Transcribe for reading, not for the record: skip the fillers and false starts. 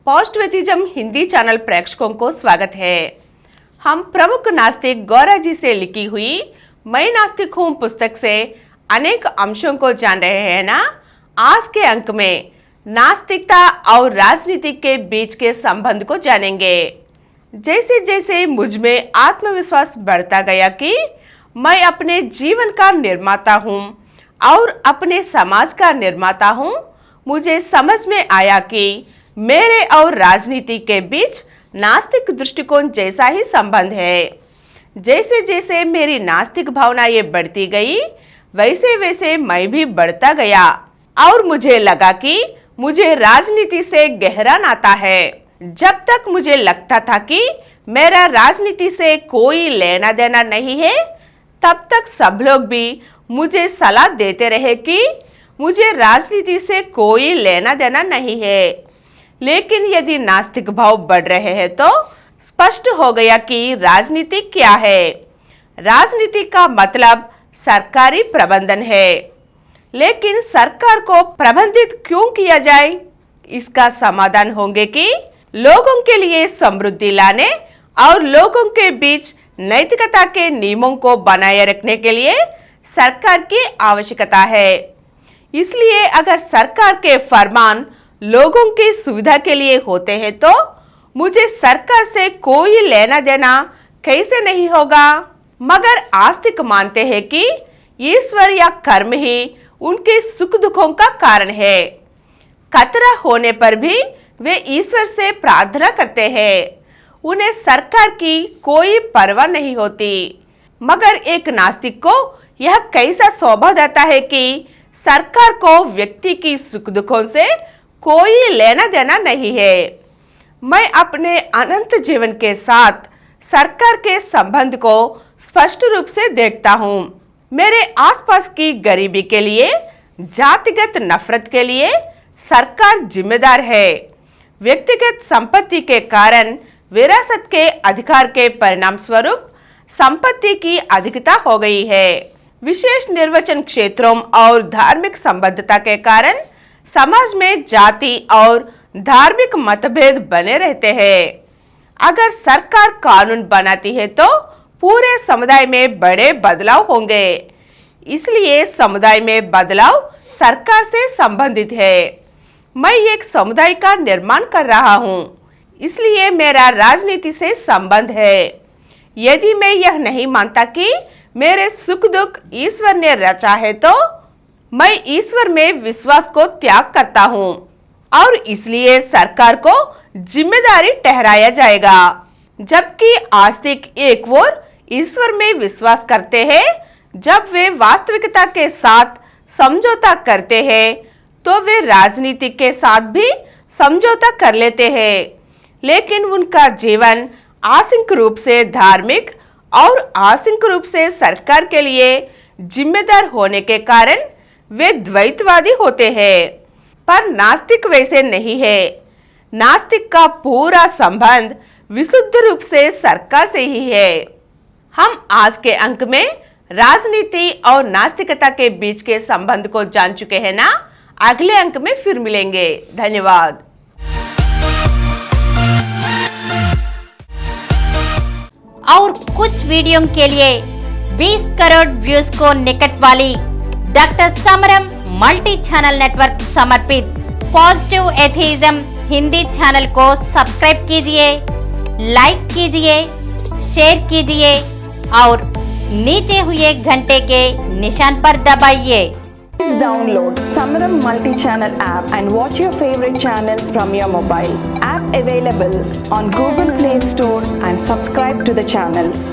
पोस्टवेतिज्म Hindi channel प्रेक्षकों को स्वागत है। हम प्रमुख नास्तिक गौरा जी से लिखी हुई मैं नास्तिक हूँ पुस्तक से अनेक अंशों को जान रहे हैं ना। आज के अंक में नास्तिकता और राजनीति के बीच के संबंध को जानेंगे। जैसे जैसे मुझ में आत्मविश्वास बढ़ता गया कि मैं अपने जीवन का निर्माता हूँ और अपने समाज का निर्माता हूँ, मुझे समझ में आया कि मेरे और राजनीति के बीच नास्तिक दृष्टिकोण जैसा ही संबंध है। जैसे जैसे मेरी नास्तिक भावनाएं बढ़ती गई, वैसे वैसे मैं भी बढ़ता गया और मुझे लगा कि मुझे राजनीति से गहरा नाता है। जब तक मुझे लगता था कि मेरा राजनीति से कोई लेना देना नहीं है, तब तक सब लोग भी मुझे सलाह देते रहे कि मुझे राजनीति से कोई लेना देना नहीं है। लेकिन यदि नास्तिक भाव बढ़ रहे हैं तो स्पष्ट हो गया कि राजनीति क्या है। राजनीति का मतलब सरकारी प्रबंधन है। लेकिन सरकार को प्रबंधित क्यों किया जाए? इसका समाधान होंगे कि लोगों के लिए समृद्धि लाने और लोगों के बीच नैतिकता के नियमों को बनाए रखने के लिए सरकार की आवश्यकता है। इसलिए अगर सरकार के फरमान लोगों की सुविधा के लिए होते हैं तो मुझे सरकार से कोई लेना देना कैसे नहीं होगा। मगर आस्तिक मानते हैं कि ईश्वर या कर्म ही उनके सुख दुखों का कारण है। खतरा होने पर भी वे ईश्वर से प्रार्थना करते हैं। उन्हें सरकार की कोई परवाह नहीं होती। मगर एक नास्तिक को यह कैसा शोभा देता है कि सरकार को व्यक्ति की सुख दुखों से कोई लेना देना नहीं है। मैं अपने अनंत जीवन के साथ सरकार के संबंध को स्पष्ट रूप से देखता हूँ। मेरे आसपास की गरीबी के लिए, जातिगत नफरत के लिए सरकार जिम्मेदार है। व्यक्तिगत संपत्ति के कारण विरासत के अधिकार के परिणाम स्वरूप संपत्ति की अधिकता हो गई है। विशेष निर्वाचन क्षेत्रों और धार्मिक संबद्धता के कारण समाज में जाति और धार्मिक मतभेद बने रहते हैं। अगर सरकार कानून बनाती है तो पूरे समुदाय में बड़े बदलाव होंगे। इसलिए समुदाय में बदलाव सरकार से संबंधित है। मैं एक समुदाय का निर्माण कर रहा हूँ, इसलिए मेरा राजनीति से संबंध है। यदि मैं यह नहीं मानता कि मेरे सुख दुख ईश्वर ने रचा है तो मैं ईश्वर में विश्वास को त्याग करता हूँ और इसलिए सरकार को जिम्मेदारी ठहराया जाएगा। जबकि आस्तिक एक ओर ईश्वर में विश्वास करते हैं, जब वे वास्तविकता के साथ समझौता करते हैं तो वे राजनीति के साथ भी समझौता कर लेते हैं। लेकिन उनका जीवन आंशिक रूप से धार्मिक और आंशिक रूप से सरकार के लिए जिम्मेदार होने के कारण वे द्वैतवादी होते हैं। पर नास्तिक वैसे नहीं है। नास्तिक का पूरा संबंध विशुद्ध रूप से सरकार से ही है। हम आज के अंक में राजनीति और नास्तिकता के बीच के संबंध को जान चुके हैं ना। अगले अंक में फिर मिलेंगे। धन्यवाद। और कुछ वीडियो के लिए 20 करोड़ व्यूज को निकट वाली डॉक्टर समरम मल्टी चैनल नेटवर्क समर्पित पॉजिटिव एथिज्म हिंदी चैनल को सब्सक्राइब कीजिए, लाइक कीजिए, शेयर कीजिए और नीचे हुए घंटे के निशान पर दबाइए। Please download Samaram multi-channel app and watch your favorite channels from your mobile. App available on Google Play Store and subscribe to the channels.